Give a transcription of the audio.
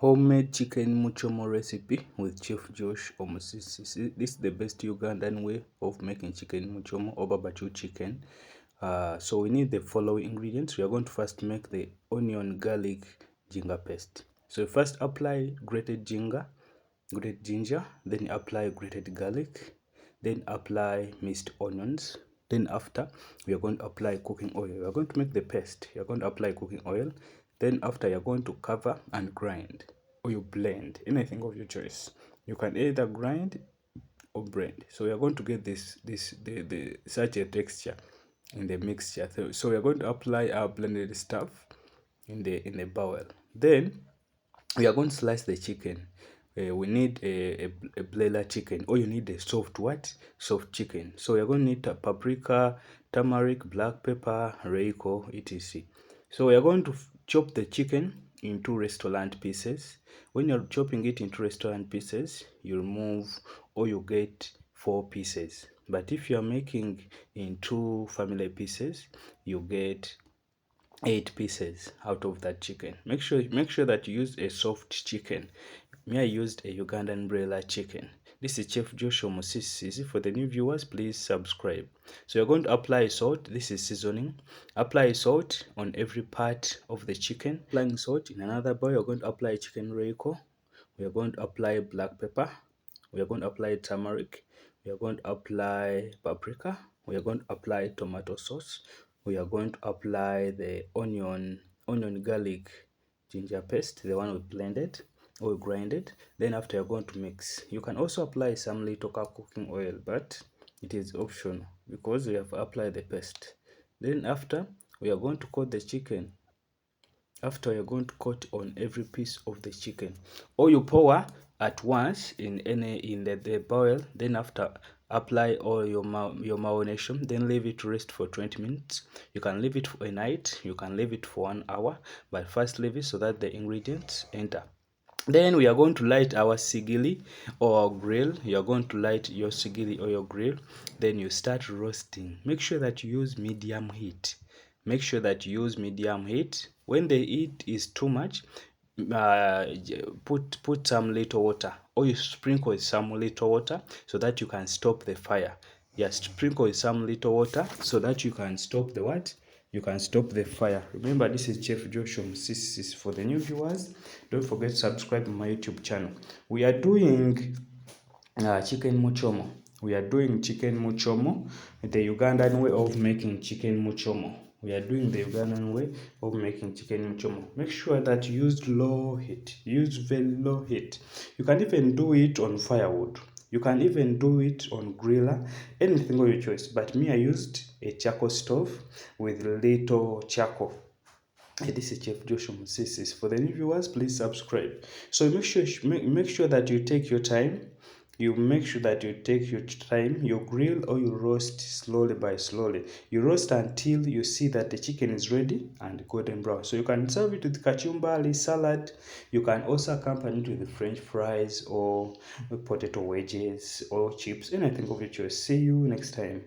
Homemade chicken muchomo recipe with Chef Josh Omosisi. This is the best Ugandan way of making chicken muchomo or barbecue chicken. So we need the following ingredients. We are going to first make the onion garlic ginger paste. So first apply grated ginger, then apply grated garlic, then apply minced onions. Then after, we are going to apply cooking oil. We are going to make the paste. You are going to apply cooking oil. Then after, you're going to cover and grind, or you blend, anything of your choice. You can either grind or blend. So we are going to get the such a texture in the mixture. So we are going to apply our blended stuff in the bowl. Then we are going to slice the chicken. We need a broiler chicken, or you need a soft chicken. So you're going to need a paprika, turmeric, black pepper, reiko, etc. So we are going to chop the chicken into restaurant pieces. When you're chopping it into restaurant pieces, you remove or you get 4 pieces. But if you're making into family pieces, you get 8 pieces out of that chicken. Make sure that you use a soft chicken. Me, I used a Ugandan broiler chicken. This is Chef Joshua Musisi. For the new viewers, please subscribe. So you're going to apply salt. This is seasoning. Apply salt on every part of the chicken. Applying salt in another bowl, you're going to apply chicken reiko. We are going to apply black pepper. We are going to apply turmeric. We are going to apply paprika. We are going to apply tomato sauce. We are going to apply the onion garlic ginger paste, the one we blended or grinded. Then after, you're going to mix. You can also apply some little cooking oil, but it is optional because we have applied the paste. Then after, we are going to coat the chicken. After, you're going to coat on every piece of the chicken, or you pour at once in the bowl. Then after, apply all your marination, then leave it to rest for 20 minutes. You can leave it for a night, you can leave it for 1 hour, but first leave it so that the ingredients enter. Then we are going to light our sigili or grill. You are going to light your sigili or your grill. Then you start roasting. Make sure that you use medium heat. Make sure that you use medium heat. When the heat is too much, put some little water, or you sprinkle some little water so that you can stop the fire. Just sprinkle some little water so that you can stop the what? You can stop the fire. Remember, this is Chef Joshua Musisi. For the new viewers, don't forget to subscribe to my YouTube channel. We are doing chicken muchomo. We are doing chicken muchomo, the Ugandan way of making chicken muchomo. We are doing the Ugandan way of making chicken muchomo. Make sure that you use low heat. Use very low heat. You can even do it on firewood. You can even do it on griller, anything of your choice. But me, I used a charcoal stove with little charcoal. This is Chef Joshua Musisi. For the new viewers, please subscribe. So make sure that you take your time. You make sure that you take your time. You grill or you roast slowly by slowly. You roast until you see that the chicken is ready and golden brown. So you can serve it with kachumbari, salad. You can also accompany it with French fries or potato wedges or chips, anything of your choice. See you next time.